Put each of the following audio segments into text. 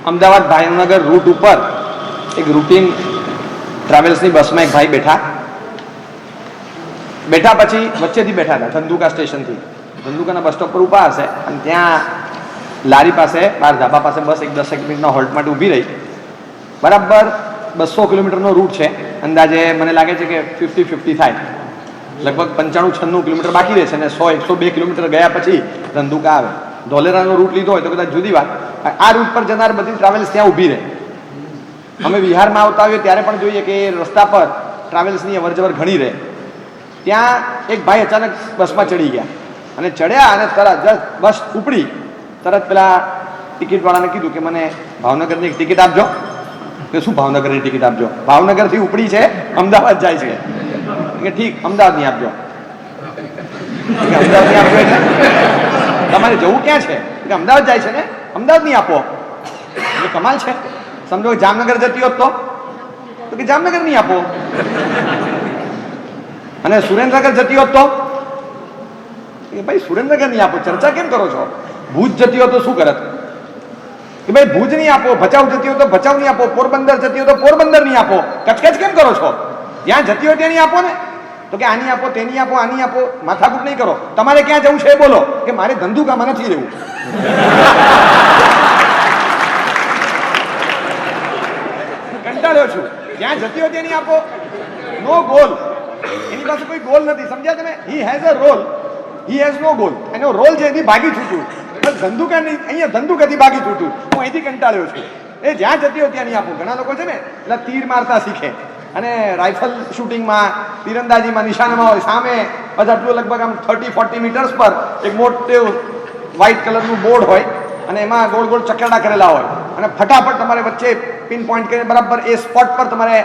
Ahmedabad Bhavnagar route ઉપર એક routine ટ્રાવેલ્સની બસમાં એક ભાઈ બેઠા પછી વચ્ચેથી બેઠા હતા, ધંધુકા સ્ટેશનથી. ધંધુકાના બસ સ્ટોપ પર ઊભા હશે અને ત્યાં લારી પાસે બહાર ધાબા પાસે બસ એક 10 મિનિટના હોલ્ટ માટે ઊભી રહી. બરાબર 200 કિલોમીટરનો રૂટ છે, અંદાજે મને લાગે છે કે 50-50 થાય, લગભગ 95-96 કિલોમીટર બાકી રહેશે અને 100-102 કિલોમીટર ગયા પછી ધંધુકા આવે. ધોલેરાનો રૂટ લીધો હોય તો કદાચ જુદી વાત. આ રૂટ પર જનાર બધી ટ્રાવેલ્સ ત્યાં ઊભી રહે. અમે વિહારમાં આવતા હોઈએ ત્યારે પણ જોઈએ કે રસ્તા પર ટ્રાવેલ્સની અવરજવર ઘણી રહે. ત્યાં એક ભાઈ અચાનક બસમાં ચડી ગયા અને ચડ્યા અને તરત બસ ઉપડી તરત પેલા ટિકિટવાળાને કીધું કે મને ભાવનગરની એક ટિકિટ આપજો. કે શું ભાવનગરની ટિકિટ આપજો? ભાવનગરથી ઉપડી છે, અમદાવાદ જાય છે. કે ઠીક, અમદાવાદની આપજો. અમદાવાદની આપજો એટલે તમારે જવું ક્યાં છે? કે અમદાવાદ જાય છે ને, અમદાવાદની આપો. એટલે કમાલ છે. સમજો જામનગર જતી હોત તો કે જામનગર નહીં આપો, અને સુરેન્દ્રનગર જતી હોત તો કે ભાઈ સુરેન્દ્રનગર નહીં આપો. ચર્ચા કેમ કરો છો? ભુજ જતી હોત તો શું કરત? કે ભાઈ ભુજ નહીં આપો. ભચાઉ જતી હોય તો ભચાઉ નહીં આપો. પોરબંદર જતી હોય તો પોરબંદર નહીં આપો. કચકચ કેમ કરો છો? જ્યાં જતી હોય ત્યાં નહીં આપો ને. તો કે આની આપો, તેની આપો, આની આપો. માથાકૂટ નહીં કરો. તમારે ક્યાં જવું છે એ બોલો. કે મારે ધંધુકામાં નથી રહેવું. કંટાળ્યો છું. જ્યાં જતી હોય તેની આપો. નો ગોલ. એની પાસે કોઈ ગોલ નથી. સમજ્યા તમે? He has a role, he has no goal. એનો રોલ છે એની ભાગી છૂટું. ધંધુકા નહીં, અહીંયા ધંધુકાથી ભાગી છૂટું. હું અહીંથી કંટાળ્યો છું. એ જ્યાં જતી હોય ત્યાં નહીં આપો. ઘણા લોકો છે ને એટલે તીર મારતા શીખે અને રાઇફલ શૂટિંગમાં, તીરંદાજીમાં નિશાનામાં હોય, સામે આટલું લગભગ આમ 30-40 મીટર્સ પર એક મોટું વ્હાઇટ કલરનું બોર્ડ હોય અને એમાં ગોળ ગોળ ચકરડા કરેલા હોય અને ફટાફટ તમારે વચ્ચે પિન પોઈન્ટ કરીને બરાબર એ સ્પોટ પર તમારે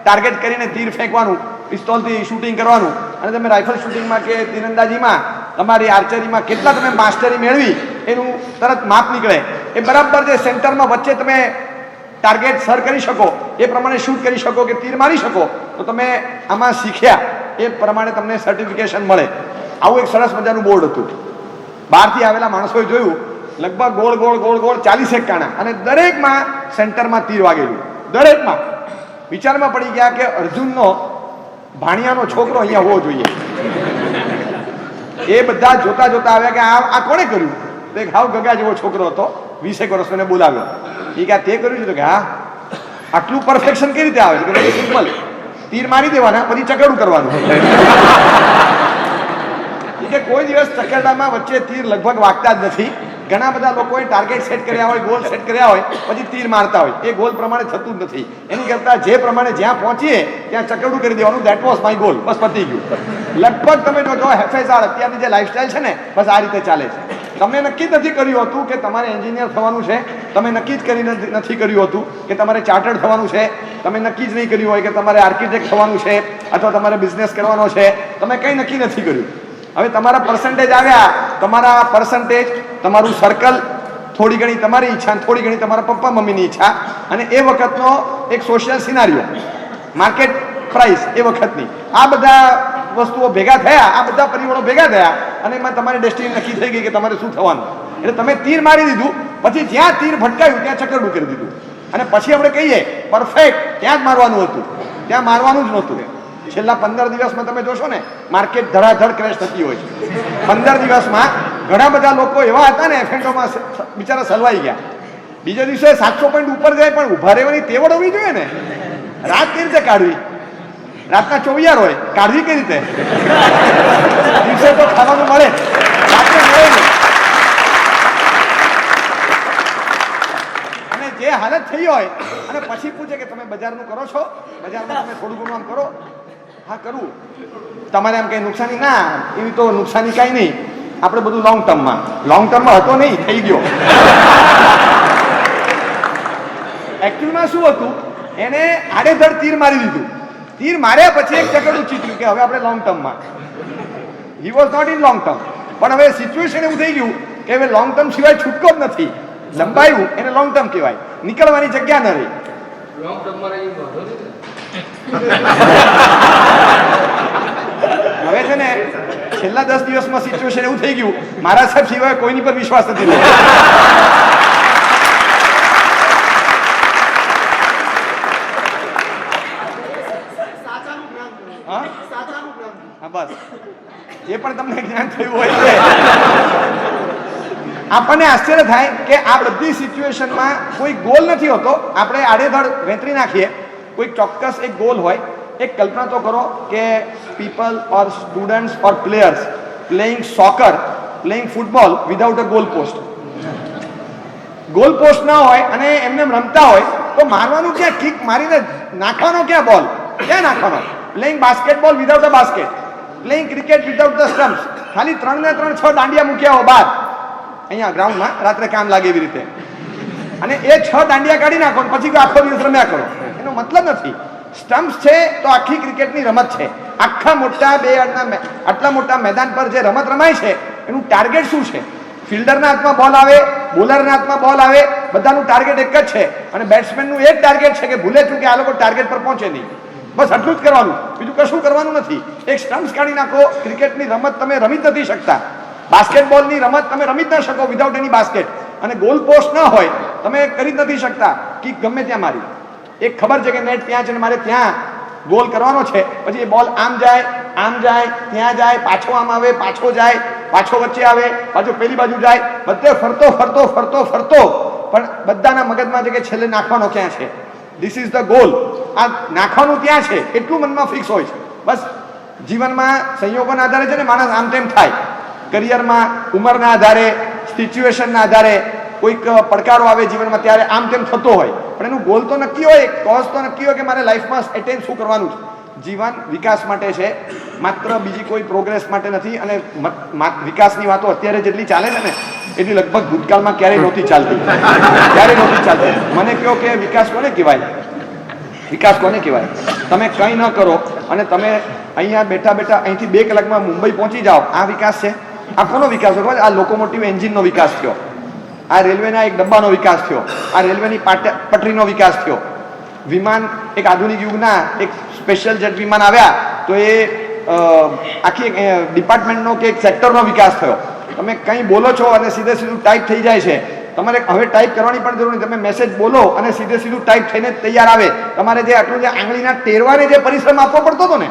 ટાર્ગેટ કરીને તીર ફેંકવાનું, પિસ્તોલથી શૂટિંગ કરવાનું. અને તમે રાઇફલ શૂટિંગમાં કે તીરંદાજીમાં, તમારી આર્ચરીમાં કેટલા તમે માસ્ટરી મેળવી એનું તરત માપ નીકળે. એ બરાબર જે સેન્ટરમાં વચ્ચે તમે ટાર્ગેટ સર કરી શકો, એ પ્રમાણે શૂટ કરી શકો કે તીર મારી શકો, તો તમે આમાં શીખ્યા એ પ્રમાણે તમને સર્ટિફિકેશન મળે. આવું એક સરસ મજાનું બોર્ડ હતું. બહારથી આવેલા માણસોએ જોયું, લગભગ ગોળ ગોળ ગોળ ગોળ 40 કાણા અને દરેકમાં સેન્ટરમાં તીર વાગેલું. દરેકમાં. વિચારમાં પડી ગયા કે અર્જુનનો ભાણિયાનો છોકરો અહીંયા હોવો જોઈએ. એ બધા જોતા જોતા આવ્યા કે આ કોણે કર્યું? તો એક હાવ ગગા જેવો છોકરો હતો, 20 વર્ષનો, એને બોલાવ્યો. એ કે તે કર્યું છે? તો કે હા. આટલું પરફેક્શન કેવી રીતે આવે છે? કે સિમ્પલ, તીર મારી દેવાના, પછી ચકરડું કરવાનું. કે કોઈ દિવસ ચકરડામાં વચ્ચે તીર લગભગ વાગતા જ નથી. ઘણા બધા લોકોએ ટાર્ગેટ સેટ કર્યા હોય, ગોલ સેટ કર્યા હોય, પછી તીર મારતા હોય. એ ગોલ પ્રમાણે થતું જ નથી. એની કરતાં જે પ્રમાણે જ્યાં પહોંચીએ ત્યાં ચકરડું કરી દેવાનું. That was my goal. બસ પતી ગયું. લગભગ તમે જો FSR અત્યારની જે લાઈફસ્ટાઈલ છે ને, બસ આ રીતે ચાલે છે. તમે નક્કી જ નથી કર્યું હતું કે તમારે એન્જિનિયર થવાનું છે. તમે નક્કી જ કરી નથી કર્યું હતું કે તમારે ચાર્ટર્ડ થવાનું છે. તમે નક્કી જ નહીં કર્યું હોય કે તમારે આર્કિટેક્ટ થવાનું છે અથવા તમારે બિઝનેસ કરવાનો છે. તમે કંઈ નક્કી નથી કર્યું. હવે તમારા પર્સન્ટેજ આવ્યા, તમારા પર્સન્ટેજ, તમારું સર્કલ, થોડી ઘણી તમારી ઈચ્છા, થોડી ઘણી તમારા પપ્પા મમ્મીની ઈચ્છા, અને એ વખતનો એક સોશિયલ સિનારીઓ, માર્કેટ પ્રાઇસ એ વખતની, આ બધા વસ્તુઓ ભેગા થયા, આ બધા પરિબળો ભેગા થયા અને એમાં તમારી ડેસ્ટિની નક્કી થઈ ગઈ કે તમારે શું થવાનું. એટલે તમે તીર મારી દીધું, પછી જ્યાં તીર ભટકાયું ત્યાં ચકરડું કરી દીધું. અને પછી આપણે કહીએ પરફેક્ટ ત્યાં જ મારવાનું હતું, ત્યાં મારવાનું જ નહોતું. છેલ્લા 15 દિવસમાં તમે જોશો ને, માર્કેટ ધડાધડ ક્રેશ થતી હોય છે. 15 દિવસમાં ઘણા બધા લોકો એવા હતા ને એફએન્ડોમાં બિચારા સલવાઈ ગયા. બીજા દિવસે 700 પોઈન્ટ ઉપર જાય, પણ ઉભા રહેવાની તેવડ હોવી જોઈએ ને. રાત કઈ રીતે કાઢવી? રાતના 24 હોય, કાઢવી કઈ રીતે? દિવસે તો ખાવાનું મળે, રાત્રે મળે નહીં. અને જે હાલત થઈ હોય અને પછી પૂછે કે તમે બજારનું કરો છો, બજારમાં તમે થોડું ઘણું આમ કરો. હા કરું. તમારે આમ કઈ નુકસાની? ના, એવી તો નુકસાની કાંઈ નહીં. આપણે બધું લોંગ ટર્મમાં હતો નહીં, થઈ ગયો. એકચ્યુઅલમાં શું હતું, એને આડેધડ તીર મારી દીધું. તીર માર્યા પછી એક ચકરડું ચીત્યું કે હવે આપણે લોંગ ટર્મમાં. He was not in long term. પણ હવે સિચ્યુએશન એવું થઈ ગયું કે હવે લોંગ ટર્મ સિવાય છૂટકો જ નથી. લંબાયું એને લોંગ ટર્મ કહેવાય. નીકળવાની જગ્યા ન રહી. લોંગ ટર્મમાં હવે છે ને છેલ્લા 10 દિવસમાં સિચ્યુએશન એવું થઈ ગયું, મારા સાહેબ સિવાય કોઈની પર વિશ્વાસ નથી. થયું હોય છે. આપણને આશ્ચર્ય થાય કે આ બધી સિચ્યુએશનમાં કોઈ ગોલ નથી હોતો. આપણે આડેધડ વેતરી નાખીએ. કોઈ ચોક્કસ એક ગોલ હોય. એક કલ્પના તો કરો કે people or students or players playing soccer, playing football without a goal post. Goal post ના હોય અને એમને રમતા હોય તો મારવાનું ક્યાં, કિક મારીને નાખવાનો ક્યાં બોલ, ક્યાં નાખવાનો? Playing basketball without a basket, playing cricket without the stumps. ખાલી 3 ને 3 6 દાંડિયા મૂક્યા હો બહાર અહીંયા ગ્રાઉન્ડમાં, રાત્રે કામ લાગે એવી રીતે, અને એ 6 દાંડિયા કાઢી નાખો પછી આખો દિવસ રમ્યા કરો. એનો મતલબ નથી. સ્ટમ્પ્સ છે તો આખી ક્રિકેટની રમત છે. આખા મોટા આટલા મોટા મેદાન પર જે રમત રમાય છે એનું ટાર્ગેટ શું છે? ફિલ્ડરના હાથમાં બોલ આવે, બોલરના હાથમાં બોલ આવે, બધાનું ટાર્ગેટ એક જ છે. અને બેટ્સમેનનું એક ટાર્ગેટ છે કે ભૂલે ચૂકે આ લોકો ટાર્ગેટ પર પહોંચે નહીં. બસ આટલું જ કરવાનું, બીજું કશું કરવાનું નથી. એક સ્ટમ્પ્સ કાઢી નાખો. ક્રિકેટની રમત તમે રમી જ નથી શકતા. બાસ્કેટબોલની રમત તમે રમી જ ન શકો વિધાઉટ એની બાસ્કેટ. અને ગોલ પોસ્ટ ન હોય તમે કરી જ નથી શકતા. કિક ગમે ત્યાં મારી, એક ખબર છે કે નેટ ત્યાં છે ને મારે ત્યાં ગોલ કરવાનો છે. પછી એ બોલ આમ જાય, ત્યાં જાય, પાછો આમ આવે, પાછો જાય, પાછો વચ્ચે આવે, પાછો પેલી બાજુ જાય, બધે ફરતો પણ બધાના મગજમાં છે કે છેલ્લે નાખવાનો ક્યાં છે. This is the goal. આ નાખવાનું ત્યાં છે એટલું મનમાં ફિક્સ હોય છે. બસ જીવનમાં સંયોગોના આધારે છે ને માણસ આમ તેમ થાય. કરિયરમાં ઉંમરના આધારે, સિચ્યુએશનના આધારે કોઈક પડકારો આવે જીવનમાં ત્યારે આમ તેમ થતો હોય. પણ એનું ગોલ તો નક્કી હોય, કોઝ તો નક્કી હોય કે મારે લાઈફમાં એટેન શું કરવાનું છે. જીવન વિકાસ માટે છે, માત્ર બીજી કોઈ પ્રોગ્રેસ માટે નથી. અને વિકાસની વાતો અત્યારે જેટલી ચાલે છે ને એટલી લગભગ ભૂતકાળમાં ક્યારેય નહોતી ચાલતી. મને કહો કે વિકાસ કોને કહેવાય? વિકાસ કોને કહેવાય? તમે કંઈ ન કરો અને તમે અહીંયા બેઠા અહીંથી 2 કલાકમાં મુંબઈ પહોંચી જાઓ, આ વિકાસ છે? આ કોનો વિકાસ હોય? આ લોકોમોટિવ એન્જિનનો વિકાસ થયો, આ રેલવેના એક ડબ્બાનો વિકાસ થયો, આ રેલવેની પટરીનો વિકાસ થયો. વિમાન, એક આધુનિક યુગના એક સ્પેશિયલ જેટ વિમાન આવ્યા તો એ આખી ડિપાર્ટમેન્ટનો કે એક સેક્ટરનો વિકાસ થયો. તમે કંઈ બોલો છો અને સીધું ટાઈપ થઈ જાય છે. તમારે હવે ટાઈપ કરવાની પણ જરૂર નહીં. તમે મેસેજ બોલો અને સીધું ટાઈપ થઈને તૈયાર આવે. તમારે જે આટલું જે આંગળીના ટેરવાને જે પરિશ્રમ આપવો પડતો હતો ને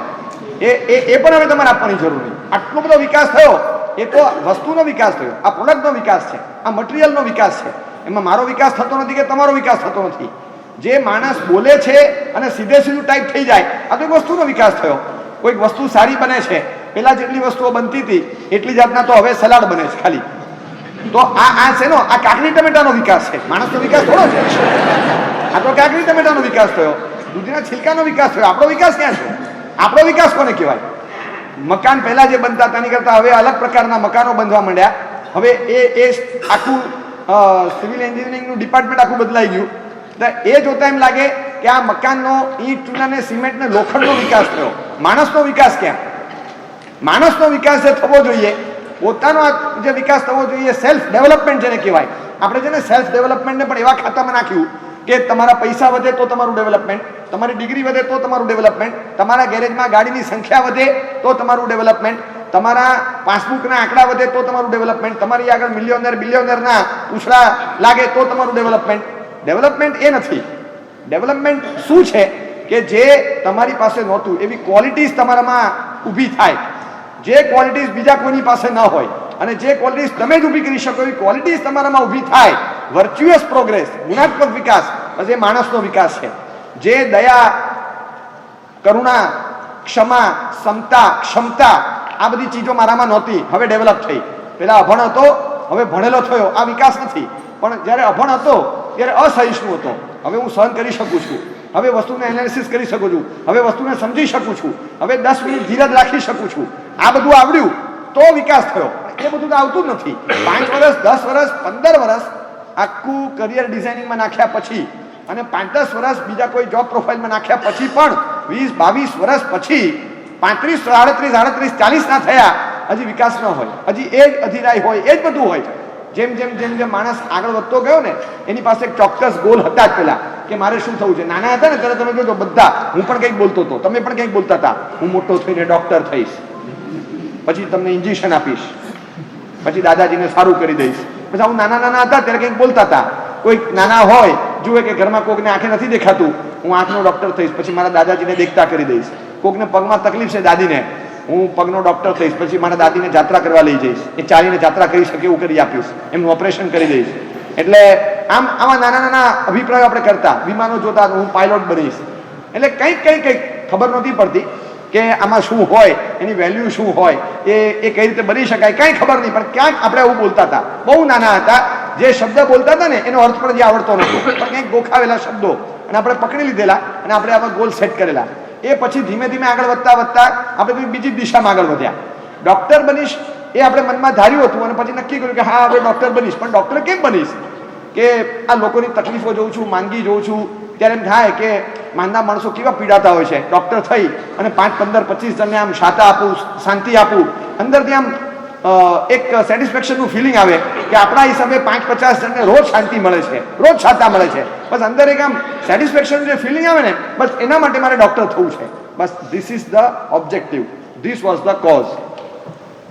એ પણ હવે તમારે આપવાની જરૂર નહીં. આટલો બધો વિકાસ થયો. એ તો વસ્તુનો વિકાસ થયો, આ પ્રોડક્ટનો વિકાસ છે, આ મટીરિયલનો વિકાસ છે. એમાં મારો વિકાસ થતો નથી કે તમારો વિકાસ થતો નથી. જે માણસ બોલે છે અને સીધું ટાઈપ થઈ જાય, આ તો એક વસ્તુનો વિકાસ થયો. કોઈક વસ્તુ સારી બને છે, પેલા જેટલી વસ્તુઓ બનતી હતી એટલી જાતના તો હવે સલાડ બને છે ખાલી. તો આ છે નો, આ કાકડી ટમેટાનો વિકાસ છે. માણસનો વિકાસ થોડો છે. આ તો કાકડી ટમેટાનો વિકાસ થયો, દૂધીના છિલકાનો વિકાસ થયો. આપણો વિકાસ ક્યાં છે? આપણો વિકાસ કોને કહેવાય? મકાન પહેલા જે બનતા હતા એની કરતા હવે અલગ પ્રકારના મકાનો બંધવા માંડ્યા. હવે એ આખું સિવિલ એન્જિનિયરિંગનું ડિપાર્ટમેન્ટ આખું બદલાઈ ગયું. એ જોતા એમ લાગે કે આ મકાનનો ઈંટ, ચૂના ને સિમેન્ટ ને લોખંડનો વિકાસ થયો. માણસનો વિકાસ ક્યાં? માણસનો વિકાસ જે થવો જોઈએ, પોતાનો જે વિકાસ થવો જોઈએ, સેલ્ફ ડેવલપમેન્ટ જેને કહેવાય. આપણે છે ને સેલ્ફ ડેવલપમેન્ટને પણ એવા ખાતામાં નાખ્યું કે તમારા પૈસા વધે તો તમારું ડેવલપમેન્ટ, તમારી ડિગ્રી વધે તો તમારું ડેવલપમેન્ટ, તમારા ગેરેજમાં ગાડીની સંખ્યા વધે તો તમારું ડેવલપમેન્ટ, તમારા પાસબુકના આંકડા વધે તો તમારું ડેવલપમેન્ટ, તમારી આગળ મિલિયોનર બિલિયોનરના ઉછળા લાગે તો તમારું ડેવલપમેન્ટ. ડેવલપમેન્ટ એ નથી. ડેવલપમેન્ટ શું છે કે જે તમારી પાસે નહોતું એવી ક્વોલિટીઝ તમારામાં ઊભી થાય. જે ક્વોલિટીઝ બીજા કોઈની પાસે ન હોય અને જે ક્વોલિટીઝ તમે જ ઊભી કરી શકો એવી ક્વોલિટીઝ તમારામાં ઊભી થાય. વર્ચ્યુઅસ પ્રોગ્રેસ, ગુણાત્મક વિકાસ, બસ એ માણસનો વિકાસ છે. જે દયા, કરુણા, ક્ષમા, ક્ષમતા આ બધી ચીજો મારામાં નહોતી, હવે ડેવલપ થઈ. પેલા અભણ હતો, હવે ભણેલો થયો. આ વિકાસ નથી. પણ જ્યારે અભણ હતો ત્યારે અસહિષ્ણુ હતો, હવે હું સહન કરી શકું છું. હવે વસ્તુને એનાલિસિસ કરી શકું છું. હવે વસ્તુને સમજી શકું છું. હવે 10 મિનિટ ધીરજ રાખી શકું છું. આ બધું આવડ્યું તો વિકાસ થયો. એ બધું તો આવતું જ નથી. 5 વર્ષ, 10 વર્ષ, 15 વર્ષ આખું કરિયર ડિઝાઇનિંગમાં નાખ્યા પછી અને 5-10 વર્ષ બીજા કોઈ જોબ પ્રોફાઇલમાં નાખ્યા પછી પણ 20-22 વર્ષ પછી 35, 38, 40 ના થયા હજી વિકાસ ન હોય. હજી એ જ અધિરાય હોય, એ જ બધું હોય. જેમ માણસ આગળ વધતો ગયો ને એની પાસે એક ચોક્કસ ગોલ હતા જ પેલા કે મારે શું થવું છે. નાના હતા ને ત્યારે તમે જોજો બધા, હું પણ કંઈક બોલતો હતો, તમે પણ કંઈક બોલતા હતા, હું મોટો થઈને ડોક્ટર થઈશ, પછી તમને ઇન્જેક્શન આપીશ, પછી દાદાજીને સારું કરી દઈશ. પછી હું નાના હતા ત્યારે કંઈક બોલતા હતા. કોઈક નાના હોય જુએ કે ઘરમાં કોઈકને આંખે નથી દેખાતું, હું આંખનો ડોક્ટર થઈશ, પછી મારા દાદાજીને દેખતા કરી દઈશ. કોઈકને પગમાં તકલીફ છે દાદીને, હું પગનો ડૉક્ટર થઈશ, પછી મારા દાદીને જાત્રા કરવા લઈ જઈશ, એ ચાલીને જાત્રા કરી શકે એવું કરી આપીશ, એમનું ઓપરેશન કરી દઈશ. એટલે આવા નાના નાના અભિપ્રાયો આપણે કરતા. વિમાનો જોતા હું પાયલોટ બનીશ. એટલે કંઈક ખબર નહોતી પડતી કે આમાં શું હોય, એની વેલ્યુ શું હોય, એ કઈ રીતે બની શકાય, કાંઈ ખબર નહીં. પણ ક્યાંક આપણે એવું બોલતા હતા, બહુ નાના હતા. જે શબ્દ બોલતા હતા ને એનો અર્થ પણ જે આવડતો નહોતો, પણ કંઈક ગોખાવેલા શબ્દો અને આપણે પકડી લીધેલા અને આપણે આવા ગોલ સેટ કરેલા. એ પછી ધીમે ધીમે આગળ વધતા આપણે કોઈ બીજી દિશામાં આગળ વધ્યા. ડૉક્ટર બનીશ એ આપણે મનમાં ધાર્યું હતું અને પછી નક્કી કર્યું કે હા હવે ડૉક્ટર બનીશ. પણ ડૉક્ટર કેમ બનીશ? કે આ લોકોની તકલીફો જોઉં છું, માંદગી જોઉં છું, ત્યારે એમ થાય કે માંદા માણસો કેવા પીડાતા હોય છે. ડૉક્ટર થઈ અને 5, 15, 25 જણને આમ શાતા આપું, શાંતિ આપું, અંદરથી આમ એક સેટિસ્ફેક્શનનું ફિલિંગ આવે કે આપણા હિસાબે 5, 50 જણને રોજ શાંતિ મળે છે, રોજ શાતા મળે છે. બસ અંદર એક આમ સેટિસ્ફેક્શન જે ફિલિંગ આવે ને, બસ એના માટે મારે ડૉક્ટર થવું છે. બસ this is the objective, this was the cause.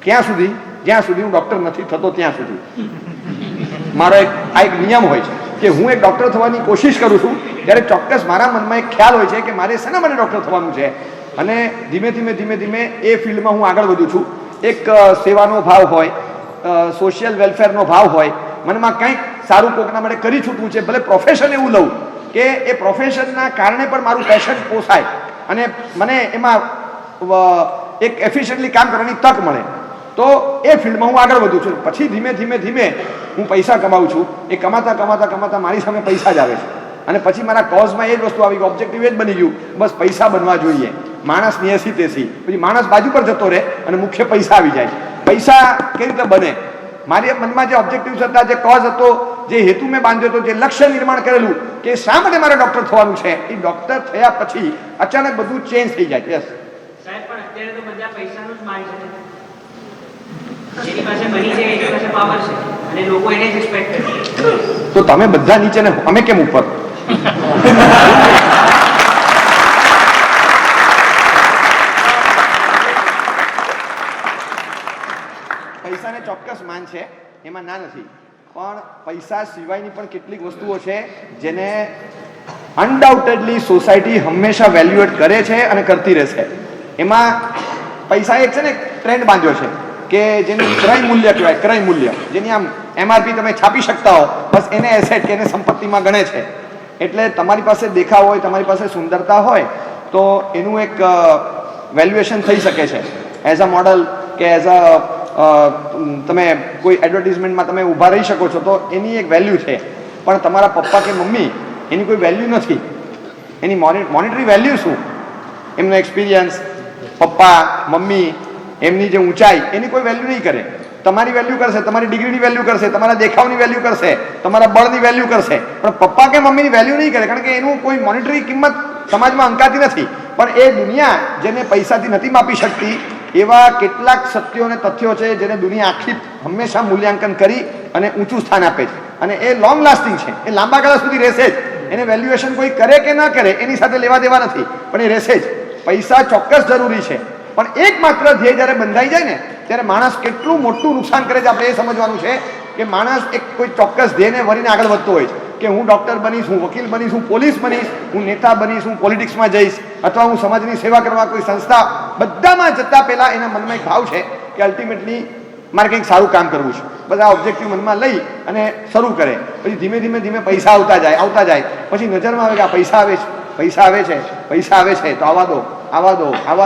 ક્યાં સુધી? જ્યાં સુધી હું ડૉક્ટર નથી થતો ત્યાં સુધી. મારો એક નિયમ હોય છે કે હું એક ડૉક્ટર થવાની કોશિશ કરું છું ત્યારે ચોક્કસ મારા મનમાં એક ખ્યાલ હોય છે કે મારે શેના માટે ડૉક્ટર થવાનું છે. અને ધીમે ધીમે એ ફિલ્ડમાં હું આગળ વધું છું. એક સેવાનો ભાવ હોય, સોશિયલ વેલફેરનો ભાવ હોય, મનમાં કંઈક સારું કોકના માટે કરી છૂટવું છે. ભલે પ્રોફેશન એવું લઉં કે એ પ્રોફેશનના કારણે પણ મારું પેશન પોસાય અને મને એમાં એક એફિશિયન્ટલી કામ કરવાની તક મળે, તો એ ફિલ્ડમાં હું આગળ વધું છું. પછી ધીમે હું પૈસા કમાઉં છું. એ કમાતા મારી સામે પૈસા જ આવે છે. અને પછી મારા કોઝમાં એ જ વસ્તુ આવી ગઈ, ઓબ્જેક્ટિવ એ જ બની ગયું, બસ પૈસા બનવા જોઈએ. માણસ નેસી તેસી, પછી માણસ બાજુ પર જતો રહે અને મુખ્ય પૈસા આવી જાય. પૈસા કેવી રીતે બને? મારી મનમાં જે ઓબ્જેક્ટિવ હતા, જે કોઝ હતો, જે હેતુ મેં બાંધ્યો હતો, જે લક્ષ્ય નિર્માણ કરેલું કે શા માટે મારે ડૉક્ટર થવાનું છે, એ ડૉક્ટર થયા પછી અચાનક બધું ચેન્જ થઈ જાય. યસ સાહેબ, પણ અત્યારે તો બધા પૈસાનું જ માન છે. જેની પાસે મની છે એની પાસે પાવર છે અને લોકો એને જ રિસ્પેક્ટ કરે. તો તમે બધા નીચે ને અમે કેમ ઉપર? પૈસાને ચોક્કસ માન છે, એમાં ના નથી. પણ પૈસા સિવાયની પણ કેટલીક વસ્તુઓ છે જેને અનડાઉટેડલી સોસાયટી હંમેશા વેલ્યુએટ કરે છે અને કરતી રહેશે. એમાં પૈસા એક છે ને ટ્રેન્ડ બાંધ્યો છે કે જેનું ક્રય મૂલ્ય કહેવાય. ક્રય મૂલ્ય જેની આમ MRP તમે છાપી શકતા હો, બસ એને એસેટ કે એને સંપત્તિમાં ગણે છે. એટલે તમારી પાસે દેખાવ હોય, તમારી પાસે સુંદરતા હોય તો એનું એક વેલ્યુએશન થઈ શકે છે એઝ અ મોડલ કે એઝ અ તમે કોઈ એડવર્ટિઝમેન્ટમાં તમે ઊભા રહી શકો છો તો એની એક વેલ્યુ છે. પણ તમારા પપ્પા કે મમ્મી એની કોઈ વેલ્યુ નથી. એની મોનિટરી વેલ્યુ શું? એમનો એક્સપિરિયન્સ, પપ્પા મમ્મી એમની જે ઊંચાઈ, એની કોઈ વેલ્યુ નહીં કરે. તમારી વેલ્યુ કરશે, તમારી ડિગ્રીની વેલ્યુ કરશે, તમારા દેખાવની વેલ્યુ કરશે, તમારા બળની વેલ્યુ કરશે, પણ પપ્પા કે મમ્મીની વેલ્યુ નહીં કરે, કારણ કે એનું કોઈ મોનિટરી કિંમત સમાજમાં અંકાતી નથી. પણ એ દુનિયા જેને પૈસાથી નથી માપી શકતી, એવા કેટલાક સત્યો અને તથ્યો છે જેને દુનિયા આખી હંમેશા મૂલ્યાંકન કરી અને ઊંચું સ્થાન આપે છે. અને એ લોંગ લાસ્ટિંગ છે, એ લાંબા ગાળા સુધી રહેશે જ. એને વેલ્યુએશન કોઈ કરે કે ન કરે એની સાથે લેવા દેવા નથી, પણ એ રહેશે જ. પૈસા ચોક્કસ જરૂરી છે, પણ એકમાત્ર ધ્યેય જ્યારે બંધાઈ જાય ને ત્યારે માણસ કેટલું મોટું નુકસાન કરે છે આપણે એ સમજવાનું છે કે માણસ એક કોઈ ચોક્કસ ધ્યેયને વળીને આગળ વધતો હોય છે કે હું ડૉક્ટર બનીશ, હું વકીલ બનીશ, હું પોલીસ બનીશ, હું નેતા બનીશ, હું પોલિટિક્સમાં જઈશ, અથવા હું સમાજની સેવા કરવા કોઈ સંસ્થા. બધામાં જતાં પહેલાં એના મનમાં એક ભાવ છે કે અલ્ટિમેટલી મારે કંઈક સારું કામ કરવું છે. બધા ઓબ્જેક્ટિવ મનમાં લઈ અને શરૂ કરે. પછી ધીમે પૈસા આવતા જાય. પછી નજરમાં આવે કે આ પૈસા આવે છે તો આવા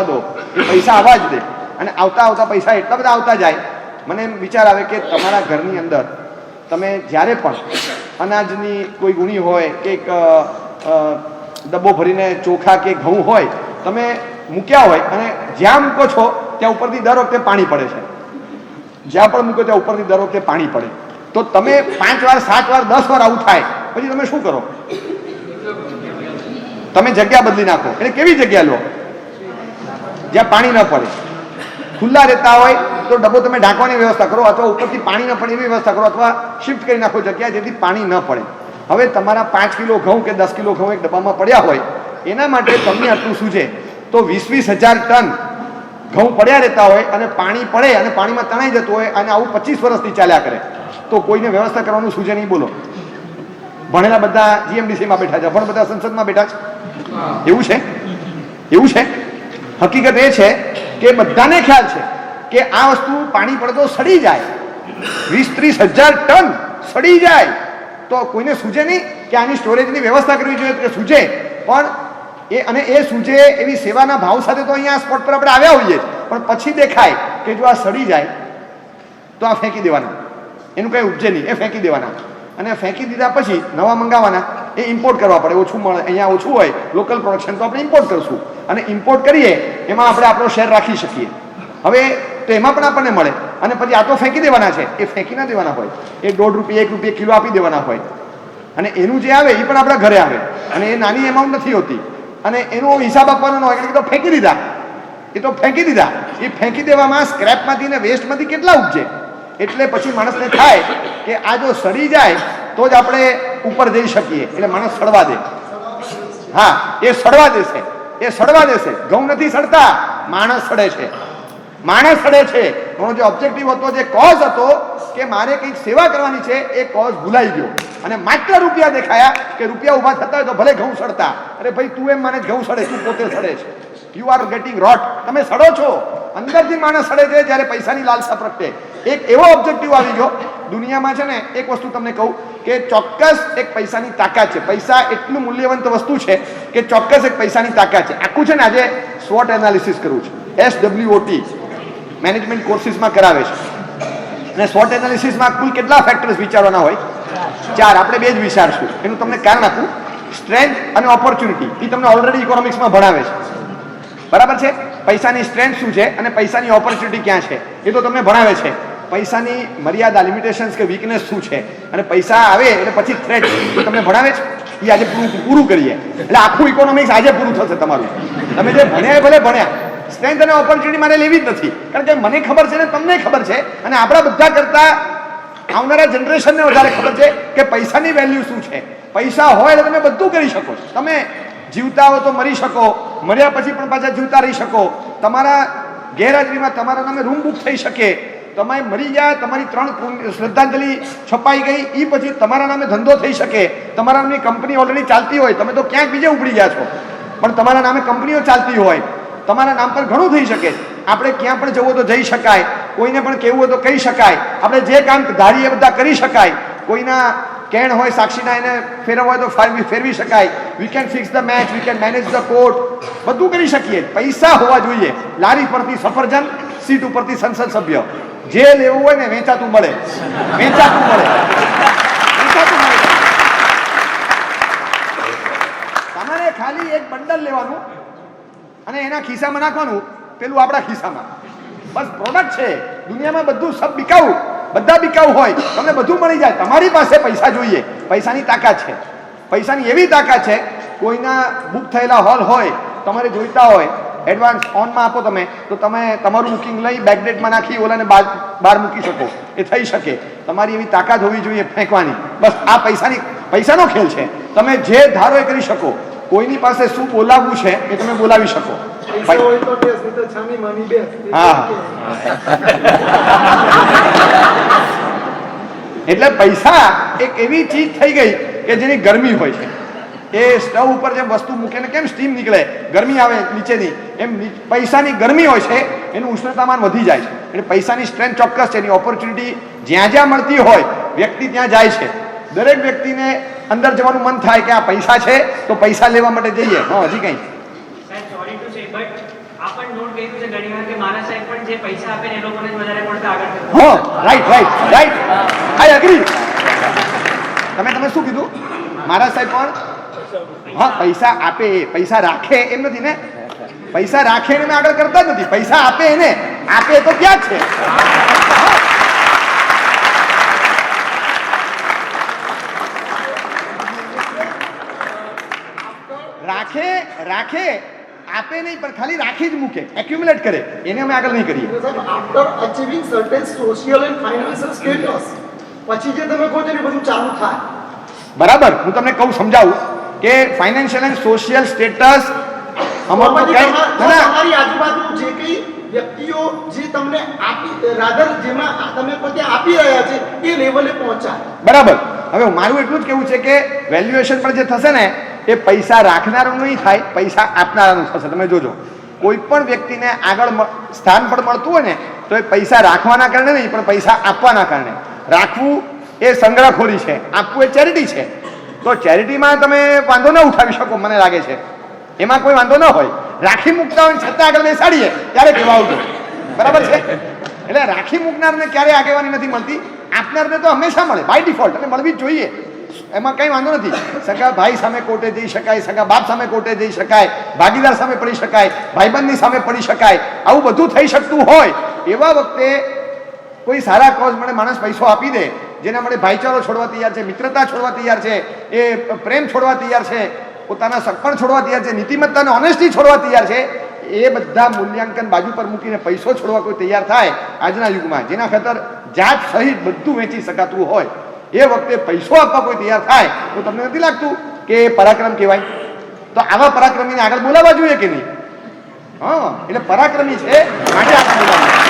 દો. એ પૈસા આવવા જ દે. અને આવતા પૈસા એટલા બધા આવતા જાય, મને એમ વિચાર આવે કે તમારા ઘરની અંદર તમે જ્યારે પણ અનાજની કોઈ ગુણી હોય કે એક ડબ્બો ભરીને ચોખા કે ઘઉં હોય તમે મૂક્યા હોય અને જ્યાં મૂકો છો ત્યાં ઉપરથી દર વખતે પાણી પડે છે. જ્યાં પણ મૂકો ત્યાં ઉપરથી દર વખતે પાણી પડે, તો તમે 5 વાર 7 વાર 10 વાર આવું થાય પછી તમે શું કરો? તમે જગ્યા બદલી નાખો. એટલે કેવી જગ્યા લો? જ્યાં પાણી ન પડે. ખુલ્લા રહેતા હોય તો ડબ્બો તમે ઢાંકવાની વ્યવસ્થા કરો, અથવા ઉપરથી પાણી ન પડે એવી વ્યવસ્થા કરો, અથવા શિફ્ટ કરી નાખો જગ્યા જેથી પાણી ન પડે. હવે તમારા 5 કિલો ઘઉં કે 10 કિલો ઘઉં એક ડબ્બામાં પડ્યા હોય, એના માટે તમને આટલું સૂજે તો 20,000 ટન ઘઉં પડ્યા રહેતા હોય અને પાણી પડે અને પાણીમાં તણાઈ જતું હોય અને આવું 25 વર્ષથી ચાલ્યા કરે, તો કોઈને વ્યવસ્થા કરવાનું સૂજે નહીં. બોલો, ભણેલા બધા GMDCમાં બેઠા છે, બધા સંસદમાં બેઠા છે. એવું છે. હકીકત એ છે કે બધાને ખ્યાલ છે કે આ વસ્તુ પાણી પડે તો સડી જાય, 20-30 હજાર ટન સડી જાય, તો કોઈને સૂજે નહીં કે આની સ્ટોરેજની વ્યવસ્થા કરવી જોઈએ કે સૂજે? પણ એ સૂજે એવી સેવાના ભાવ સાથે તો અહીંયા સ્પોટ પર આપણે આવ્યા હોઈએ જ, પણ પછી દેખાય કે જો આ સડી જાય તો આ ફેંકી દેવાના, એનું કંઈ ઉપજે નહીં, એ ફેંકી દેવાના. અને ફેંકી દીધા પછી નવા મંગાવવાના, એ ઇમ્પોર્ટ કરવા પડે, ઓછું મળે, અહીંયા ઓછું હોય લોકલ પ્રોડક્શન તો આપણે ઇમ્પોર્ટ કરશું, અને ઇમ્પોર્ટ કરીએ એમાં આપણે આપણો શેર રાખી શકીએ. હવે તો એમાં પણ આપણને મળે, અને પછી આ તો ફેંકી દેવાના છે, એ ફેંકી ના દેવાના હોય, એ ₹1.5 કિલો આપી દેવાના હોય, અને એનું જે આવે એ પણ આપણા ઘરે આવે, અને એ નાની એમાઉન્ટ નથી હોતી, અને એનો હિસાબ આપવાનો ન હોય કે તો ફેંકી દીધા, એ તો ફેંકી દીધા. એ ફેંકી દેવામાં સ્ક્રેપમાંથી ને વેસ્ટમાંથી કેટલા ઉપજે? એટલે પછી માણસને થાય કે આ જો સડી જાય તો જ આપણે ઉપર જઈ શકીએ, એટલે માણસ સડવા દે. હા, એ સડવા દેશે, એ સડવા દેશે. ઘઉં નથી સડતા, માણસ સડે છે, માણસ સડે છે. એનો જે ઓબ્જેક્ટિવ હતો, જે કોઝ હતો કે મારે કંઈક સેવા કરવાની છે, એ કોઝ ભૂલાઈ ગયો, અને માત્ર રૂપિયા દેખાયા કે રૂપિયા ઉભા થતા હોય તો ભલે ઘઉં સડતા. અરે ભાઈ, તું એમ માને ઘઉં સડે, તું પોતે સડે છે. યુ આર ગેટિંગ રોટ. તમે સડો છો, અંદરથી માણસ સડે છે જ્યારે પૈસાની લાલસા પ્રગટે. એક એવો ઓબ્જેક્ટિવ આવી ગયો દુનિયામાં છે ને. એક વસ્તુ તમને કહું કે ચોક્કસ એક પૈસાની તાકાત છે. પૈસા એટલું મૂલ્યવંત વસ્તુ છે કે ચોક્કસ એક પૈસાની તાકાત છે. આખું છે ને આજે SWOT એનાલિસિસ કરવું છે, SWOT મેનેજમેન્ટ કોર્સિસમાં કરાવે છે. અને SWOT એનાલિસિસમાં કુલ કેટલા ફેક્ટર્સ વિચારવાના હોય? 4. આપણે 2 જ વિચારશું. એનું તમને કારણ આપું. સ્ટ્રેન્થ અને ઓપોર્ચ્યુનિટી, એ તમને ઓલરેડી ઇકોનોમિક્સમાં ભણાવે છે, બરાબર છે? પૈસાની સ્ટ્રેન્થ શું છે અને પૈસાની ઓપોર્ચ્યુનિટી ક્યાં છે એ તો તમને ભણાવે છે. પૈસાની મર્યાદા, લિમિટેશન્સ કે વીકનેસ શું છે, અને પૈસા આવે એટલે પછી થ્રેટ એ તમને ભણાવે છે. એ આજે પૂરું કરીએ એટલે આખું ઇકોનોમિક્સ આજે પૂરું થશે તમારું. તમે જે ભણ્યા એ ભલે ભણ્યા, સ્ટ્રેન્થ અને ઓપોર્ચ્યુનિટી મારે લેવી જ નથી, કારણ કે મને ખબર છે ને તમને ખબર છે, અને આપણા બધા કરતા આવનારા જનરેશનને વધારે ખબર છે કે પૈસાની વેલ્યુ શું છે. પૈસા હોય એટલે તમે બધું કરી શકો છો. તમે જીવતા હો તો મરી શકો, મર્યા પછી પણ પાછા જીવતા રહી શકો, તમારા ગેરહાજરીમાં તમારા નામે રૂમ બુક થઈ શકે, તમે મરી ગયા, તમારી 3 શ્રદ્ધાંજલિ છપાઈ ગઈ, એ પછી તમારા નામે ધંધો થઈ શકે, તમારા નામની કંપની ઓલરેડી ચાલતી હોય, તમે તો ક્યાંક બીજે ઉપડી ગયા છો, પણ તમારા નામે કંપનીઓ ચાલતી હોય, તમારા નામ પર ઘણું થઈ શકે. આપણે ક્યાં પણ જવું તો જઈ શકાય, કોઈને પણ કહેવું હોય તો કહી શકાય, આપણે જે કામ ધારીએ બધા કરી શકાય. કોઈના કેણ હોય સાક્ષીના, એને ફેરવવા હોય તો ફેરવી શકાય. We can fix the match, we can manage the court, બધું કરી શકીએ. પૈસા હોવા જોઈએ. લારી પરથી સફરજન, સીટ ઉપરથી સંસદ સભ્ય, જે લેવું હોય ને વેચાતું મળે, વેચાતું મળે, વેચાતું મળે. તમારે ખાલી એક બંડલ લેવાનું અને એના ખિસ્સામાં નાખવાનું, પેલું આપણા ખિસ્સામાં. બસ પ્રોડક્ટ છે. દુનિયામાં બધું સબ બિકાવું, બધા બિકાઉ હોય, તમને બધું મળી જાય. તમારી પાસે પૈસા જોઈએ. પૈસાની તાકાત છે, પૈસાની એવી તાકાત છે. કોઈના બુક થયેલા હોલ હોય, તમારે જોઈતા હોય, એડવાન્સ ઓનમાં આપો તમે, તો તમે તમારું બુકિંગ લઈ બેકડેટમાં નાખી ઓલાને બહાર મૂકી શકો. એ થઈ શકે. તમારી એવી તાકાત હોવી જોઈએ ફેંકવાની. બસ આ પૈસાનો ખેલ છે. તમે જે ધારો એ કરી શકો. કોઈની પાસે શું બોલાવવું છે એ તમે બોલાવી શકો. હા, એટલે પૈસા એક એવી ચીજ થઈ ગઈ કે જેની ગરમી હોય છે. એ સ્ટવ ઉપર જેમ વસ્તુ મૂકે ને કેમ સ્ટીમ નીકળે, ગરમી આવે નીચેની, એમ પૈસાની ગરમી હોય છે, એનું ઉષ્ણતામાન વધી જાય છે. એટલે પૈસાની સ્ટ્રેન્થ ચોક્કસ છે. એની ઓપોર્ચ્યુનિટી જ્યાં જ્યાં મળતી હોય વ્યક્તિ ત્યાં જાય છે. દરેક વ્યક્તિને અંદર જવાનું મન થાય કે આ પૈસા છે તો પૈસા લેવા માટે જઈએ. હા, હજી કઈ? સોરી ટુ સે, બટ આપણ નોટ કર્યું છે ઘણીવાર કે મારા સાહેબ પણ જે પૈસા આપે ને એ લોકોને જ વધારે પડતા આગળ કરતા. હા, રાઈટ. I agree. તમે શું કીધું? મારા સાહેબ પણ હા, પૈસા આપે, પૈસા રાખે એમ નથી ને. પૈસા રાખે એને આગળ કરતા જ નથી. પૈસા આપે એને, આપે તો ક્યાં છે. રાખે આપે નહીં, પણ ખાલી રાખી જ મૂકે, એક્યુમ્યુલેટ કરે. એને અમે આગળ નહીં કરીએ. After achieving certain social and financial status, પછી જે તમે કહો છો એ બધું ચાલુ થાય. બરાબર. હું તમને કહું, સમજાવું કે ફાઇનાન્શિયલ એન્ડ સોશિયલ સ્ટેટસ અમારું તો કઈ તમારી આજુબાજુ જે કઈ વ્યક્તિઓ જે તમને આપી રાધર જેમાં તમે પોતે આપી રહ્યા છે એ લેવલે પહોંચાય. બરાબર. હવે મારું એટલું જ કેવું છે કે વેલ્યુએશન પણ જે થશે ને એ પૈસા રાખનારનું નહીં થાય, પૈસા આપનારાનું થશે. તમે જોજો, કોઈ પણ વ્યક્તિને આગળ સ્થાન પણ મળતું હોય ને તો એ પૈસા રાખવાના કારણે નહીં, પણ પૈસા આપવાના કારણે. રાખવું એ સંગ્રહખોરી છે, આપવું એ ચેરિટી છે. તો ચેરિટીમાં તમે વાંધો ન ઉઠાવી શકો, મને લાગે છે એમાં કોઈ વાંધો ન હોય. રાખી મૂકતા હોય છતાં આગળ બેસાડીએ ત્યારે કેવા આવતું, બરાબર છે? એટલે રાખી મૂકનારને ક્યારેય આગેવાની નથી મળતી, આપનારને તો હંમેશા મળે બાય ડિફોલ્ટ, અને મળવી જ જોઈએ, એમાં કંઈ વાંધો નથી. સગા ભાઈ સામે કોર્ટે જઈ શકાય, સગા બાપ સામે કોર્ટે જઈ શકાય, ભાગીદાર સામે પડી શકાય, ભાઈબંધની સામે પડી શકાય, આવું બધું થઈ શકતું હોય એવા વખતે કોઈ સારા કોઝ મને માણસ પૈસો આપી દે, જેના માટે ભાઈચારો છોડવા તૈયાર છે, મિત્રતા છોડવા તૈયાર છે, એ પ્રેમ છોડવા તૈયાર છે, પોતાના સગપણ છોડવા તૈયાર છે, નીતિમત્તા અને ઓનેસ્ટી છોડવા તૈયાર છે, એ બધા મૂલ્યાંકન બાજુ પર મૂકીને પૈસો છોડવા કોઈ તૈયાર થાય આજના યુગમાં, જેના ખાતર જાત સહિત બધું વેચી શકાતું હોય, એ વખતે પૈસો આપવા કોઈ તૈયાર થાય તો તમને નથી લાગતું કે પરાક્રમ કહેવાય? તો આવા પરાક્રમીને આગળ બોલાવવા જોઈએ કે નહીં? હા, એટલે પરાક્રમી છે માટે આગળ બોલાવવા.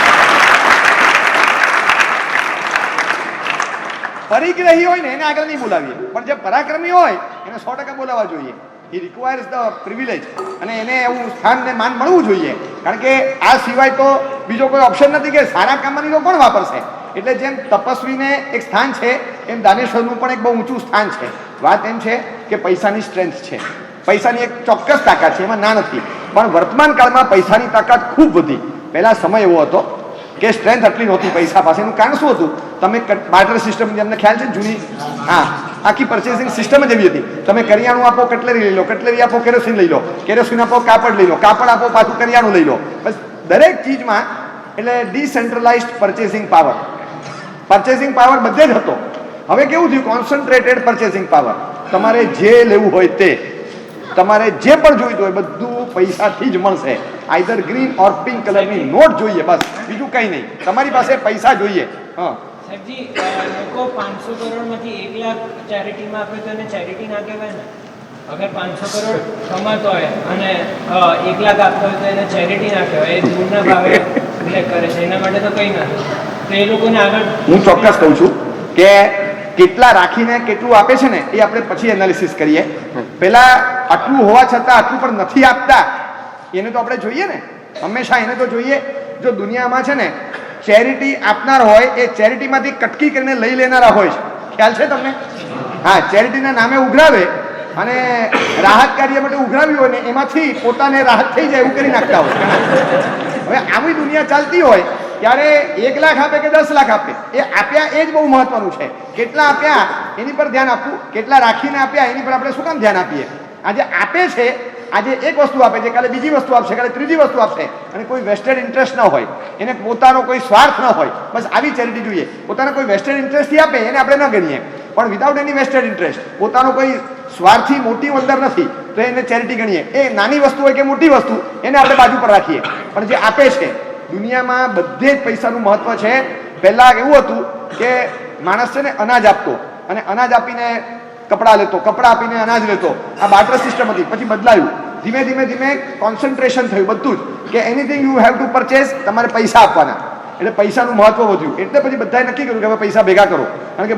પરિગ્રહી હોય ને એને આગળ નહીં બોલાવીએ, પણ જે પરાક્રમી હોય એને 100% બોલાવવા જોઈએ. હી રિક્વાયર્સ ધ પ્રિવિલેજ, અને એને એવું સ્થાન ને માન મળવું જોઈએ, કારણ કે આ સિવાય તો બીજો કોઈ ઓપ્શન નથી કે સારા કામની તો કોણ વાપરશે. એટલે જેમ તપસ્વીને એક સ્થાન છે એમ દાનેશ્વરનું પણ એક બહુ ઊંચું સ્થાન છે. વાત એમ છે કે પૈસાની સ્ટ્રેન્થ છે, પૈસાની એક ચોક્કસ તાકાત છે, એમાં ના નથી, પણ વર્તમાન કાળમાં પૈસાની તાકાત ખૂબ વધી. પહેલા સમય એવો હતો કે સ્ટ્રેન્થ આટલી નહોતી પૈસા પાસે. એનું કારણ શું હતું? તમે બાર્ટર સિસ્ટમ, જેમને ખ્યાલ છે જૂની, હા, આખી પર્ચેસિંગ સિસ્ટમ જ એવી હતી. તમે કરિયાણું આપો કટલેરી લઈ લો, કટલેરી આપો કેરોસીન લઈ લો, કેરોસીન આપો કાપડ લઈ લો, કાપડ આપો પાછું કરિયાણું લઈ લો. બસ દરેક ચીજમાં એટલે ડિસેન્ટ્રલાઇઝ્ડ પર્ચેસિંગ પાવર બધે જ હતો. હવે કેવું થયું? Concentrated purchasing power. તમારે જે લેવું હોય તે, તમારે જે પણ જોઈતું હોય બધું પૈસાથી જ મળશે. આઈધર ગ્રીન ઓર પિંક કલરની નોટ જોઈએ, બસ, બીજું કંઈ નહીં. તમારી પાસે પૈસા જોઈએ. હા સાહેબજી, લોકો 500 કરોડમાંથી 1 લાખ ચેરિટીમાં આપે તો એને ચેરિટી ના કહેવાય ને? અગર 500 કરોડ કમાતો હોય અને 1 લાખ આપતો હોય તો એને ચેરિટી ના કહેવાય, એ દૂરના ભાવે ઉલ્લેખ કરે છે, એના માટે તો કંઈ નથી. તો એ લોકોને આગળ હું ચોક્કસ કહું છું કે કેટલા રાખીને કેટલું આપે છે ને એ આપણે પછી એનાલિસિસ કરીએ. પહેલા આટલું હોવા છતાં આટલું પણ નથી આપતા એને તો આપણે જોઈએ ને, હંમેશા એને તો જોઈએ. જો દુનિયામાં છે ને ચેરિટી આપનાર હોય એ ચેરિટીમાંથી કટકી કરીને લઈ લેનારા હોય છે. ખ્યાલ છે તમને? હા, ચેરિટીના નામે ઉઘરાવે અને રાહત કાર્ય માટે ઉઘરાવ્યું હોય ને એમાંથી પોતાને રાહત થઈ જાય એવું કરી નાખતા હોય. હવે આવી દુનિયા ચાલતી હોય ત્યારે 1 લાખ આપે કે 10 લાખ આપે, એ આપ્યા એ જ બહુ મહત્વનું છે. કેટલા આપ્યા એની પર ધ્યાન આપવું, કેટલા રાખીને આપ્યા એની પર આપણે શું કામ ધ્યાન આપીએ? આજે આપે છે, આજે એક વસ્તુ આપે છે, કાલે બીજી વસ્તુ આપશે, કાલે ત્રીજી વસ્તુ આપશે, અને કોઈ વેસ્ટેડ ઇન્ટરેસ્ટ ન હોય, એને પોતાનો કોઈ સ્વાર્થ ન હોય, બસ આવી ચેરિટી જોઈએ. પોતાનો કોઈ વેસ્ટેડ ઇન્ટરેસ્ટથી આપે એને આપણે ન ગણીએ, પણ વિધાઉટ એની વેસ્ટેડ ઇન્ટરેસ્ટ, પોતાનો કોઈ સ્વાર્થી મોટિવ અંદર નથી તો એને ચેરિટી ગણીએ. એ નાની વસ્તુ હોય કે મોટી વસ્તુ એને આપણે બાજુ પર રાખીએ. પણ જે આપે છે, દુનિયામાં બધે જ પૈસાનું મહત્વ છે. પહેલાં એવું હતું કે માણસ છે ને અનાજ આપતો અને અનાજ આપીને કપડાં લેતો, કપડાં આપીને અનાજ લેતો. આ બાર્ટર સિસ્ટમ હતી, પછી બદલાયું. ધીમે ધીમે ધીમે કોન્સન્ટ્રેશન થયું બધું જ, કે anything you have to purchase, તમારે પૈસા આપવાના. એટલે પૈસાનું મહત્વ વધ્યું. એટલે પછી બધાએ નક્કી કર્યું કે હવે પૈસા ભેગા કરો, કારણ કે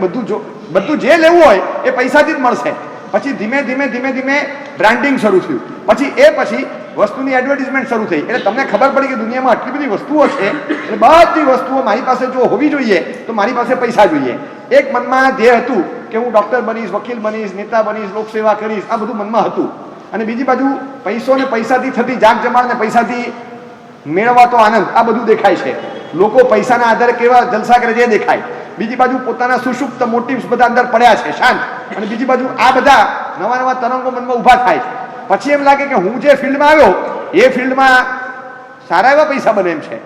બધું જે લેવું હોય એ પૈસાથી જ મળશે. પછી ધીમે ધીમે બ્રાન્ડિંગ શરૂ થયું. પછી વસ્તુની એડવર્ટિઝમેન્ટ શરૂ થઈ. એટલે તમને ખબર પડી કે દુનિયામાં આટલી બધી વસ્તુઓ છે, એટલે બધી વસ્તુઓ મારી પાસે જો હોવી જોઈએ તો મારી પાસે પૈસા જોઈએ. એક મનમાં ધ્યેય હતું કે હું ડૉક્ટર બનીશ, વકીલ બનીશ, નેતા બનીશ, લોકસેવા કરીશ, આ બધું મનમાં હતું. અને બીજી બાજુ પૈસો ને પૈસાથી થતી જાગ જમાડ ને પૈસાથી મેળવાતો આનંદ, આ બધું દેખાય છે. લોકો પૈસાના આધારે કેવા જલસા કરે છે એ દેખાય. બીજી બાજુ પોતાના સુષુપ્ત મોટિવ્સ બધા અંદર પડ્યા છે શાંત, અને બીજી બાજુ આ બધા નવા નવા તરંગો મનમાં ઊભા થાય છે. પછી એમ લાગે કે હું જે ફિલ્ડમાં આવ્યો એ ફિલ્ડમાં સારા એવા પૈસા બને એમ છે,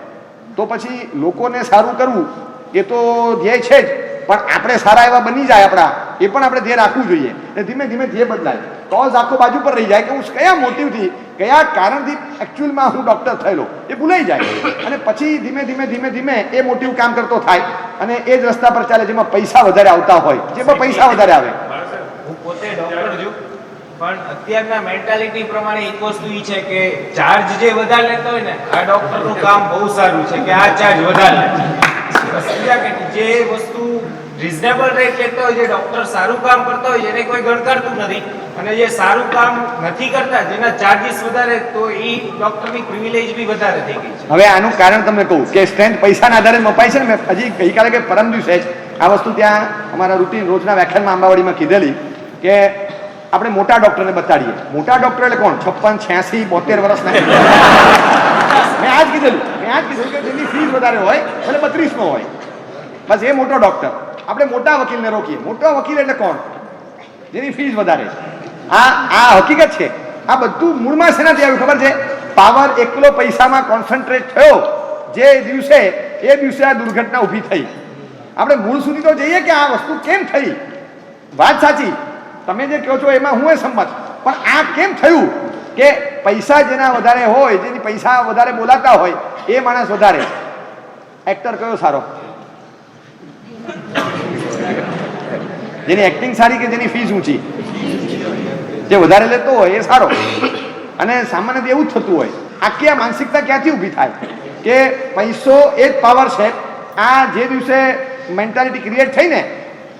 તો પછી લોકોને સારું કરવું એ તો ધ્યેય છે જ, પણ આપણે સારા એવા બની જાય આપણા, એ પણ આપણે ધ્યેય રાખવું જોઈએ. અને ધીમે ધીમે ધ્યેય બદલાય, કોઝ આખો બાજુ પર રહી જાય કે હું કયા મોટિવથી, કયા કારણથી એકચ્યુઅલમાં હું ડૉક્ટર થયેલો એ ભૂલાઈ જાય. અને પછી ધીમે ધીમે એ મોટિવ કામ કરતો થાય અને એ જ રસ્તા પર ચાલે જેમાં પૈસા વધારે આવતા હોય, જેમાં પૈસા વધારે આવે. હું પોતે ડોક્ટર છું, પણ અત્યારના મેન્ટાલિટી પ્રમાણે એક વસ્તુ એ છે કે ચાર્જ જે વધારે લેતો હોય ને, આ ડોક્ટરનું કામ બહુ સારું છે કે આ ચાર્જ વધારે લે. સમજ્યા કે જે વસ્તુ રિઝનેબલ રેટ લેતો હોય, જે ડોક્ટર સારું કામ કરતા હોય એને કોઈ ગણકારતું નથી, અને જે સારું કામ નથી કરતા જેના ચાર્જીસ વધારે, તો એ ડોક્ટરની પ્રિવિલેજ બી વધારે થઈ ગઈ છે. હવે આનું કારણ તમને કહું કે સ્ટ્રેન્થ પૈસાના આધારે મપાય છે ને. મેં હજી ગઈકાલે કે પરમ દિવસે જ આ વસ્તુ ત્યાં અમારા રૂટીન રોજના વ્યાખ્યાનમાં અંબાવાડીમાં કીધેલી કે આપણે મોટા ડોક્ટરને બતાડીએ. મોટા ડોક્ટર એટલે કોણ? 56, 86, 72 વર્ષના. મેં આજ કીધેલું કે જેની ફીસ વધારે હોય ભલે 32 નો હોય, બસ એ મોટો ડોક્ટર. આપણે મોટા વકીલને રોકીએ. મોટો વકીલ એટલે કોણ? જેની ફીસ વધારે. આ હકીકત છે. આ બધું મૂળમાં શેનાથી આવ્યું ખબર છે? પાવર એકલો પૈસામાં કોન્સન્ટ્રેટ થયો જે દિવસે, એ દિવસે આ દુર્ઘટના ઊભી થઈ. આપણે મૂળ સુધી તો જઈએ કે આ વસ્તુ કેમ થઈ. વાત સાચી, તમે જે કહો છો એમાં હું સંમત, પણ આ કેમ થયું કે પૈસા જેના વધારે હોય, જેની પૈસા વધારે બોલાતા હોય એ માણસ વધારે. એક્ટર કયો સારો? જેની એક્ટિંગ સારી કે જેની ફીસ ઊંચી? જે વધારે લેતો હોય એ સારો. અને સામાન્ય એવું જ થતું હોય. આખી આ માનસિકતા ક્યાંથી ઊભી થાય કે પૈસો એ જ પાવર છે. આ જે દિવસે મેન્ટાલિટી ક્રિએટ થઈ ને,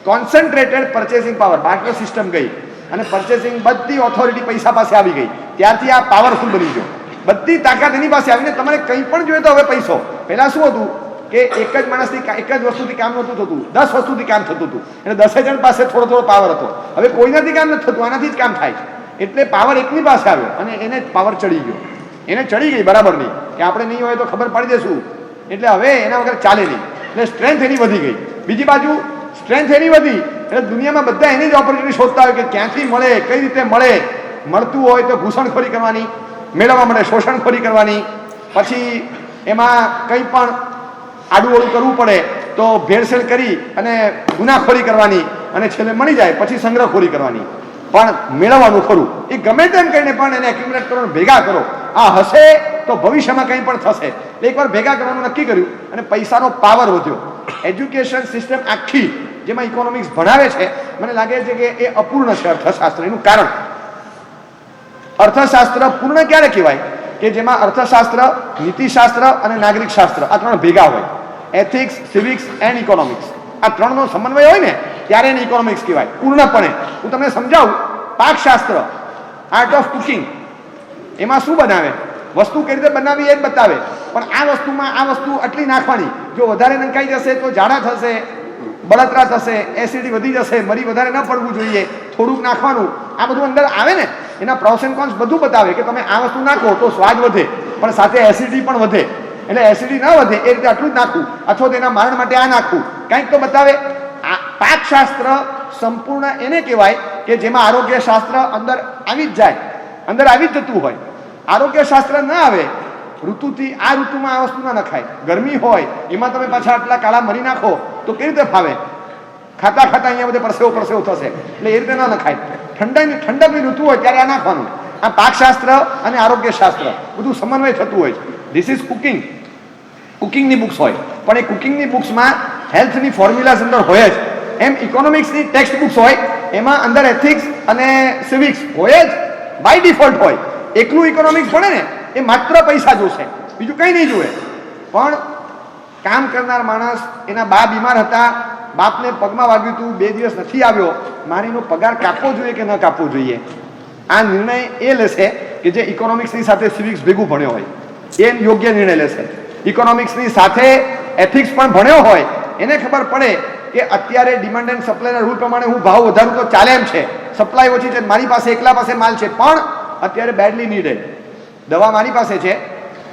concentrated purchasing power, barter system ગઈ અને પરચેસિંગ બધી ઓથોરિટી પૈસા પાસે આવી ગઈ, ત્યારથી આ પાવરફુલ બની ગયો. બધી તાકાત એની પાસે આવીને તમારે કંઈ પણ જોઈએ તો હવે પૈસો. પહેલાં શું હતું કે એક જ માણસથી એક જ વસ્તુથી કામ નહોતું થતું, 10 વસ્તુથી કામ થતું હતું. એટલે 10 જણ પાસે થોડો થોડો પાવર હતો. હવે કોઈનાથી કામ નથી થતું, આનાથી જ કામ થાય છે. એટલે પાવર એકની પાસે આવ્યો અને એને પાવર ચડી ગયો. એને ચડી ગઈ બરાબર નહીં કે આપણે નહીં હોય તો ખબર પડી જશું. એટલે હવે એના વગર ચાલે નહીં. એટલે સ્ટ્રેન્થ એની વધી ગઈ. બીજી બાજુ સ્ટ્રેન્થ એની વધી એટલે દુનિયામાં બધા એની જ ઓપોર્ચ્યુનિટી શોધતા હોય કે ક્યાંથી મળે, કઈ રીતે મળે. મળતું હોય તો ઘૂસણખોરી કરવાની, મેળવવા માટે શોષણખોરી કરવાની, પછી એમાં કંઈ પણ આડું કરવું પડે તો ભેળસેળ કરી અને ગુનાખોરી કરવાની, અને છેલ્લે મળી જાય પછી સંગ્રહખોરી કરવાની. પણ મેળવવાનું ખરું એ ગમે તેમ કરીને પણ એને એક્યુમ્યુલેટ કરો, ભેગા કરો. આ હશે તો ભવિષ્યમાં કંઈ પણ થશે. એકવાર ભેગા કરવાનું નક્કી કર્યું અને પૈસાનો પાવર વધ્યો. એજ્યુકેશન સિસ્ટમ આખી જેમાં ઇકોનોમિક્સ ભણાવે છે, મને લાગે છે કે એ અપૂર્ણ છે અર્થશાસ્ત્ર. એનું કારણ, અર્થશાસ્ત્ર પૂર્ણ ક્યારે કહેવાય કે જેમાં અર્થશાસ્ત્ર, નીતિશાસ્ત્ર અને નાગરિક શાસ્ત્ર આ ત્રણ ભેગા હોય. એથિક્સ, સિવિક્સ એન્ડ ઇકોનોમિક્સ, આ ત્રણનો સમન્વય હોય ને ત્યારે એને ઇકોનોમિક્સ કહેવાય પૂર્ણપણે. હું તમને સમજાવું. પાકશાસ્ત્ર, આર્ટ ઓફ કુકિંગ, એમાં શું બનાવે, વસ્તુ કઈ રીતે બનાવી એ જ બતાવે. પણ આ વસ્તુમાં આ વસ્તુ આટલી નાખવાની, જો વધારે નંખાઈ જશે તો ઝાડા થશે, બળતરા થશે, એસિડિટી વધી જશે, મરી વધારે ન પડવું જોઈએ, થોડુંક નાખવાનું. આ બધું અંદર આવે ને, એના પ્રોસ એન્ડ કોન્સ બધું બતાવે કે તમે આ વસ્તુ નાખો તો સ્વાદ વધે, પણ સાથે એસિડિટી પણ વધે. એટલે એસિડિટી ન વધે એ રીતે આટલું જ નાખવું, અથવા તો એના મારણ માટે આ નાખવું, કંઈક તો બતાવે. આ પાકશાસ્ત્ર સંપૂર્ણ એને કહેવાય કે જેમાં આરોગ્ય શાસ્ત્ર અંદર આવી જ જાય, અંદર આવી જ જતું હોય. આરોગ્ય શાસ્ત્ર ન આવે, ઋતુથી આ ઋતુમાં આ વસ્તુ ના નખાય. ગરમી હોય એમાં તમે પાછા આટલા કાળા મરી નાખો તો કેવી રીતે ફાવે? ખાતા ખાતા અહીંયા બધે પરસેવો થશે. એટલે એ રીતે ના નખાય. ઠંડકની ઋતુ હોય ત્યારે આ નાખવાનું. આ પાકશાસ્ત્ર અને આરોગ્ય શાસ્ત્ર બધું સમન્વય થતું હોય છે. This is cooking. કુકિંગની બુક્સ હોય, પણ એ કુકિંગની બુક્સમાં હેલ્થની ફોર્મ્યુલાઝ અંદર હોય જ. એમ ઇકોનોમિક્સની ટેક્સ્ટ બુક્સ હોય એમાં અંદર એથિક્સ અને સિવિક્સ હોય જ, બાય ડિફોલ્ટ હોય. એકલું ઇકોનોમિક્સ ભણે ને એ માત્ર પૈસા જોશે, બીજું કંઈ નહીં જોવે. પણ કામ કરનાર માણસ, એના બા બીમાર હતા, બાપને પગમાં વાગ્યું હતું, 2 દિવસ નથી આવ્યો, મારીનો પગાર કાપવો જોઈએ કે ન કાપવો જોઈએ, આ નિર્ણય એ લેશે કે જે ઇકોનોમિક્સની સાથે સિવિક્સ ભેગું ભણ્યો હોય. એ યોગ્ય નિર્ણય લેશે. ઇકોનોમિક્સની સાથે એથિક્સ પણ ભણ્યો હોય, એને ખબર પડે કે અત્યારે ડિમાન્ડ એન્ડ સપ્લાયના રૂલ પ્રમાણે હું ભાવ વધારું તો ચાલે એમ છે, સપ્લાય ઓછી છે, મારી પાસે એકલા પાસે માલ છે, પણ અત્યારે બેડલી નીડેડ દવા મારી પાસે છે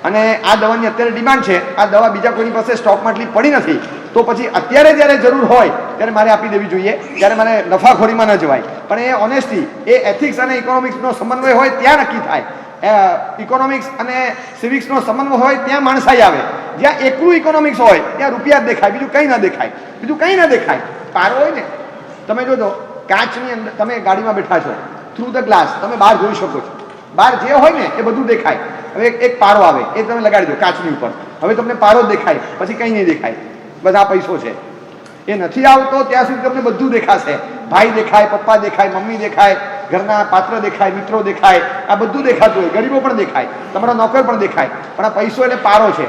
અને આ દવાની અત્યારે ડિમાન્ડ છે, આ દવા બીજા કોઈની પાસે સ્ટોકમાં એટલી પડી નથી, તો પછી અત્યારે જ્યારે જરૂર હોય ત્યારે મારે આપી દેવી જોઈએ, ત્યારે મારે નફાખોરીમાં ન જવાય. પણ એ ઓનેસ્ટી, એ એથિક્સ અને ઇકોનોમિક્સનો સમન્વય હોય ત્યાં નક્કી થાય. ઇકોનોમિક્સ અને સિવિક્સનો સમન્વય હોય ત્યાં માણસાઈ આવે. જ્યાં એકલું ઇકોનોમિક્સ હોય ત્યાં રૂપિયા જ દેખાય, બીજું કંઈ ના દેખાય. પારો હોય ને, તમે જોજો કાચની અંદર, તમે ગાડીમાં બેઠા છો, થ્રુ ધ ગ્લાસ તમે બહાર જોઈ શકો છો. બહાર જે હોય ને એ બધું દેખાય. હવે એક પારો આવે, એ તમે લગાડી દો કાચની ઉપર, હવે તમને પારો જ દેખાય, પછી કંઈ નહીં દેખાય. બસ આ પૈસો છે. એ નથી આવતો ત્યાં સુધી તમને બધું દેખાશે. ભાઈ દેખાય, પપ્પા દેખાય, મમ્મી દેખાય, ઘરના પાત્ર દેખાય, મિત્રો દેખાય, આ બધું દેખાતું હોય. ગરીબો પણ દેખાય, તમારો નોકર પણ દેખાય. પણ આ પૈસો એટલે પારો છે.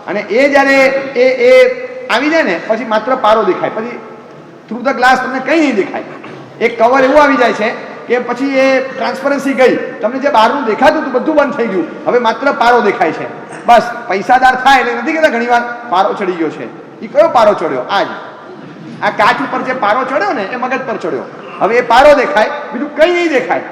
અને એ જ્યારે એ આવી જાય ને પછી માત્ર પારો દેખાય, પછી થ્રુ ધ ગ્લાસ તમને કંઈ નહીં દેખાય. એક કવર એવું આવી જાય છે કે પછી એ ટ્રાન્સપરન્સી ગઈ, તમને જે બહારનું દેખાતું હતું બધું બંધ થઈ ગયું, હવે માત્ર પારો દેખાય છે. બસ પૈસાદાર થાય એટલે નથી કહેતા ઘણીવાર પારો ચડી ગયો છે. એ કયો પારો ચડ્યો? આ કાચ ઉપર જે પારો ચડ્યો ને એ મગજ પર ચડ્યો. હવે એ પારો દેખાય, બીજું કંઈ નહીં દેખાય.